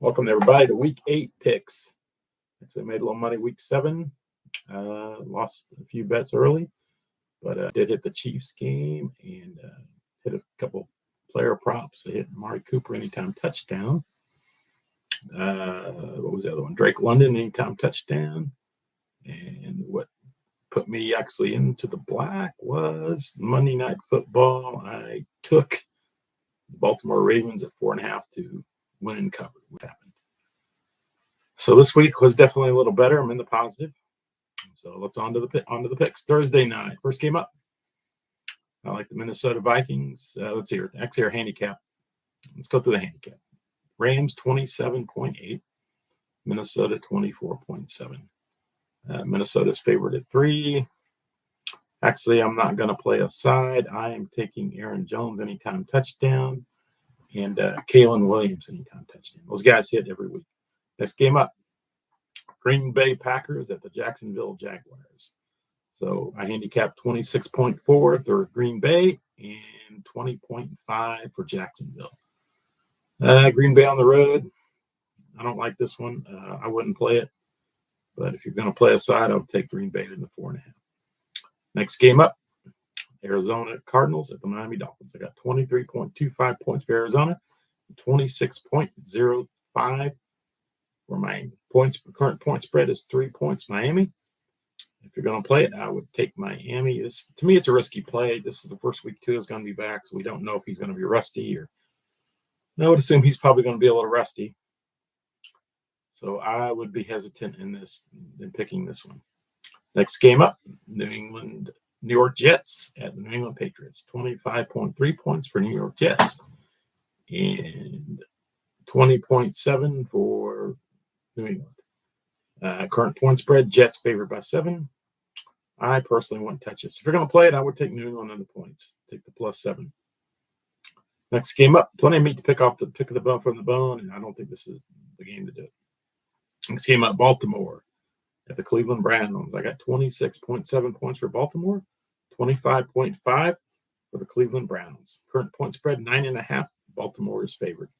Welcome everybody to Week 8 picks. Actually, made a little money Week 7. Lost a few bets early, but did hit the Chiefs game and hit a couple player props. I hit Amari Cooper anytime touchdown. What was the other one? Drake London anytime touchdown. And what put me actually into the black was Monday Night Football. I took the Baltimore Ravens at 4.5 to win and cover. What happened? So this week was definitely a little better. I'm in the positive. So let's on to the picks. Thursday night, first game up. I like the Minnesota Vikings. Let's see here. Actually, our handicap. Let's go through the handicap. Rams 27.8. Minnesota 24.7. Minnesota's favored at 3. Actually, I'm not going to play a side. I am taking Aaron Jones anytime touchdown and Kalen Williams anytime touchdown. Those guys hit every week. Next game up, Green Bay Packers at the Jacksonville Jaguars. So I handicapped 26.4 for Green Bay and 20.5 for Jacksonville. Green Bay on the road. I don't like this one. I wouldn't play it. But if you're going to play a side, I would take Green Bay in the 4.5. Next game up, Arizona Cardinals at the Miami Dolphins. I got 23.25 points for Arizona, 26.05 for Miami. Current point spread is 3 points Miami. If you're going to play it, I would take Miami. To me, it's a risky play. This is the first week Tua is going to be back, so we don't know if he's going to be rusty or. I would assume he's probably going to be a little rusty. So I would be hesitant in picking this one. Next game up, New York Jets at the New England Patriots. 25.3 points for New York Jets and 20.7 for New England. Current point spread, Jets favored by 7. I personally wouldn't touch this. If you're going to play it, I would take New England on the points. Take the +7. Next game up, plenty of meat to pick of the bone from the bone, and I don't think this is the game to do it. Next game up, Baltimore at the Cleveland Browns. I got 26.7 points for Baltimore, 25.5 for the Cleveland Browns. Current point spread, 9.5. Baltimore is favored.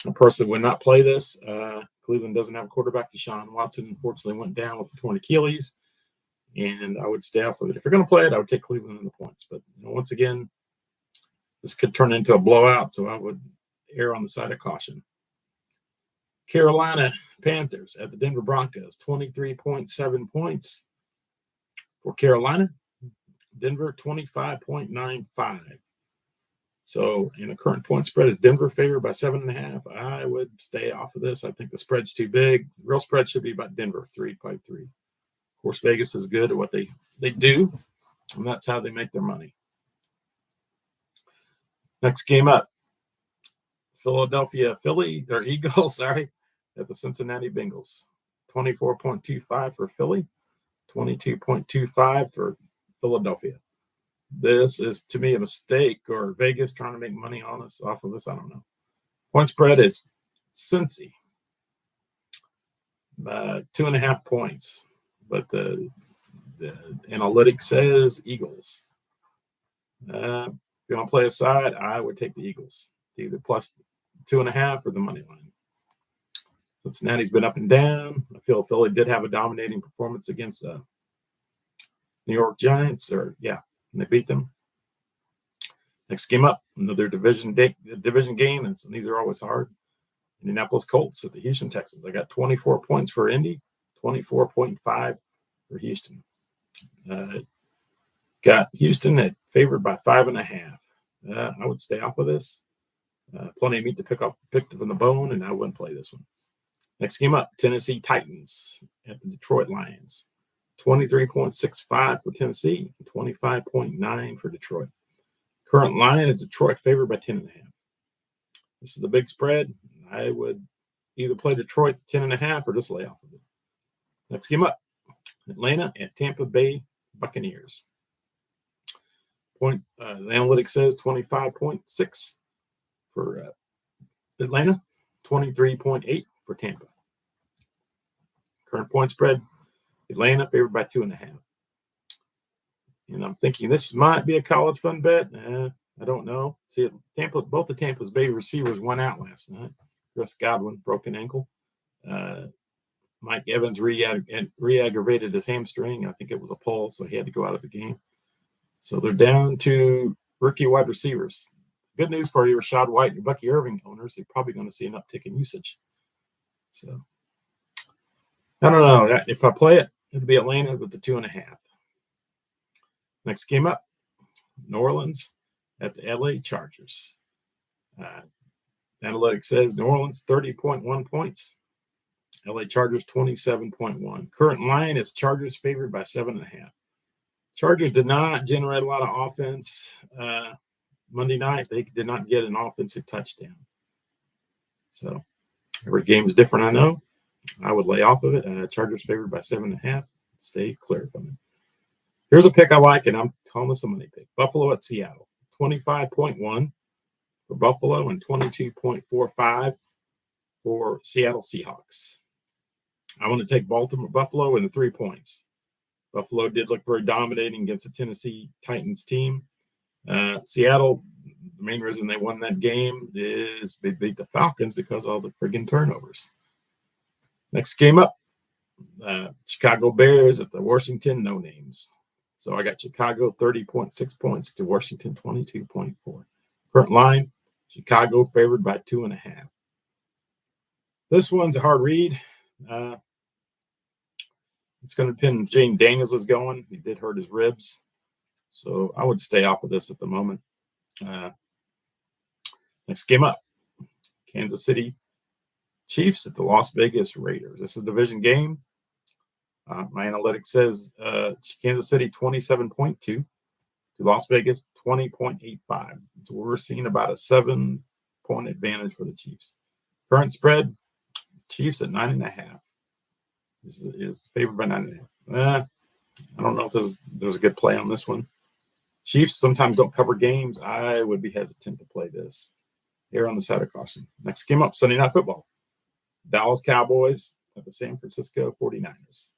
I personally would not play this. Cleveland doesn't have a quarterback. Deshaun Watson, unfortunately, went down with the torn Achilles, and I would stay off of it. If you're going to play it, I would take Cleveland in the points. But once again, this could turn into a blowout, so I would err on the side of caution. Carolina Panthers at the Denver Broncos, 23.7 points for Carolina. Denver, 25.95. So, in the current point spread is Denver favored by 7.5. I would stay off of this. I think the spread's too big. The real spread should be about Denver, 3.3. Of course, Vegas is good at what they do, and that's how they make their money. Next game up, Eagles, at the Cincinnati Bengals. 24.25 for Philly, 22.25 for Philadelphia. This is, to me, a mistake, or Vegas trying to make money on us off of this. I don't know. Point spread is Cincy, 2.5 points, but the analytics says Eagles. If you want to play a side, I would take the Eagles, either +2.5 or the money line. Cincinnati's been up and down. I feel Philly did have a dominating performance against the New York Giants, and they beat them. Next game up, another division game, and these are always hard. Indianapolis Colts at the Houston Texans. I got 24 points for Indy, 24.5 for Houston. Got Houston at favored by 5.5. I would stay off of this. Plenty of meat to pick from the bone, and I wouldn't play this one. Next game up, Tennessee Titans at the Detroit Lions. 23.65 for Tennessee, 25.9 for Detroit. Current line is Detroit favored by 10.5. This is the big spread. I would either play Detroit 10.5 or just lay off of it. Next game up, Atlanta at Tampa Bay Buccaneers. The analytics says 25.6 for Atlanta, 23.8 for Tampa. Current point spread, Atlanta favored by 2.5. And I'm thinking this might be a college fun bet. I don't know. See, both of Tampa's Bay receivers went out last night. Chris Godwin, broken ankle. Mike Evans re-aggravated his hamstring. I think it was a pull, so he had to go out of the game. So they're down to rookie wide receivers. Good news for you, Rashad White and Bucky Irving owners. You're probably going to see an uptick in usage. So I don't know. If I play it, it'll be Atlanta with the 2.5. Next game up, New Orleans at the LA Chargers. Analytics says New Orleans 30.1 points. LA Chargers 27.1. Current line is Chargers favored by 7.5. Chargers did not generate a lot of offense Monday night. They did not get an offensive touchdown. So every game is different, I know. I would lay off of it. Chargers favored by 7.5. Stay clear from it. Here's a pick I like, and I'm calling this a money pick. Buffalo at Seattle. 25.1 for Buffalo and 22.45 for Seattle Seahawks. I want to take Buffalo and the 3 points. Buffalo did look very dominating against the Tennessee Titans team. Seattle, the main reason they won that game is they beat the Falcons because of all the friggin' turnovers. Next game up, Chicago Bears at the Washington No Names. So I got Chicago 30.6 points to Washington 22.4. Current line, Chicago favored by 2.5. This one's a hard read. It's going to depend if Jane Daniels is going. He did hurt his ribs. So I would stay off of this at the moment. Next game up, Kansas City Chiefs at the Las Vegas Raiders. This is a division game. My analytics says Kansas City 27.2 to Las Vegas 20.85. So we're seeing about a 7-point advantage for the Chiefs. Current spread, Chiefs at 9.5 is favored by 9.5. I don't know if there's a good play on this one. Chiefs sometimes don't cover games. I would be hesitant to play this. Here on the side of caution. Next game up, Sunday Night Football. Dallas Cowboys at the San Francisco 49ers.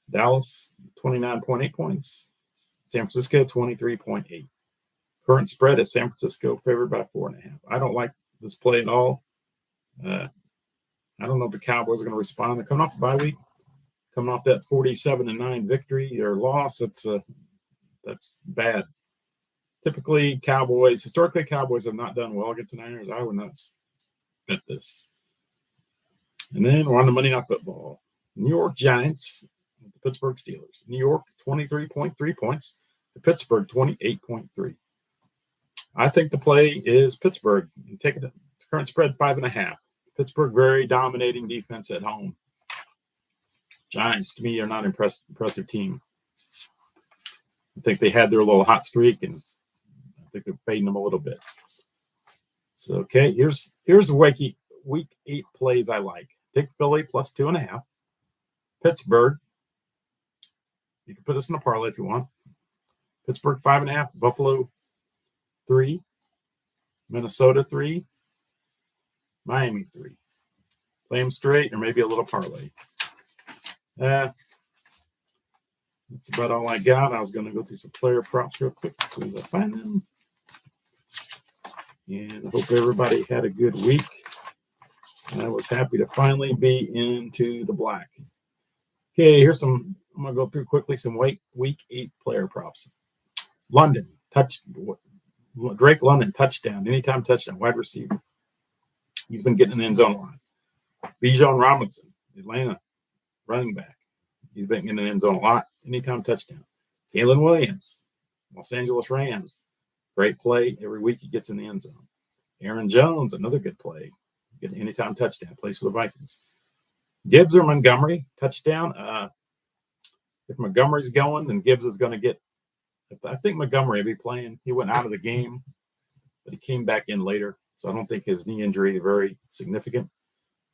Dallas, 29.8 points. San Francisco, 23.8. Current spread is San Francisco favored by 4.5. I don't like this play at all. I don't know if the Cowboys are going to respond. They're coming off a bye week, coming off that 47-9 victory or loss. That's bad. Historically, Cowboys have not done well against the Niners. I would not bet this. And then we're on to Monday Night Football. New York Giants, the Pittsburgh Steelers. New York, 23.3 points. To Pittsburgh, 28.3. I think the play is Pittsburgh. You take it. Current spread, 5.5. Pittsburgh, very dominating defense at home. Giants, to me, are not impressive team. I think they had their little hot streak, and I think they're fading them a little bit. So, okay, here's the week 8 plays I like. Take Philly plus 2.5. Pittsburgh. You can put this in a parlay if you want. Pittsburgh 5.5. Buffalo 3. Minnesota 3. Miami 3. Play them straight or maybe a little parlay. That's about all I got. I was going to go through some player props real quick as soon as I find them. And I hope everybody had a good week. I was happy to finally be into the black. Okay, I'm going to go through quickly some week 8 player props. Drake London, touchdown, anytime touchdown, wide receiver. He's been getting in the end zone a lot. Bijan Robinson, Atlanta, running back. He's been in the end zone a lot, anytime touchdown. Kalen Williams, Los Angeles Rams, great play. Every week he gets in the end zone. Aaron Jones, another good play. Get an anytime touchdown, plays for the Vikings. Gibbs or Montgomery, touchdown. If Montgomery's going, then Gibbs is going to get. I think Montgomery will be playing. He went out of the game, but he came back in later. So I don't think his knee injury is very significant.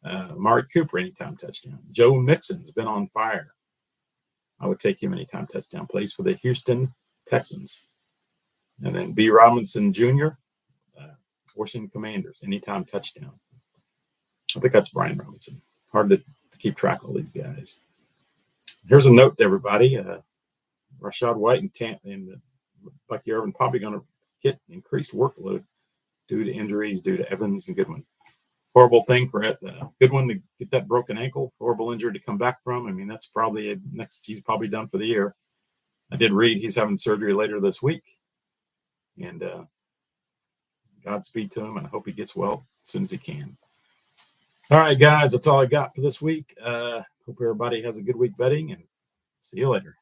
Amari Cooper, anytime touchdown. Joe Mixon's been on fire. I would take him anytime touchdown. Plays for the Houston Texans. And then B. Robinson Jr., Washington Commanders, anytime touchdown. I think that's Brian Robinson. Hard to keep track of all these guys. Here's a note to everybody. Rashad White and Bucky Irvin probably going to get increased workload due to injuries, due to Evans and Goodwin. horrible thing for it. Good one to get that broken ankle, horrible injury to come back from. I mean, that's probably he's probably done for the year. I did read he's having surgery later this week, and Godspeed to him, and I hope he gets well as soon as he can. All right, guys, that's all I got for this week. Hope everybody has a good week betting, and see you later.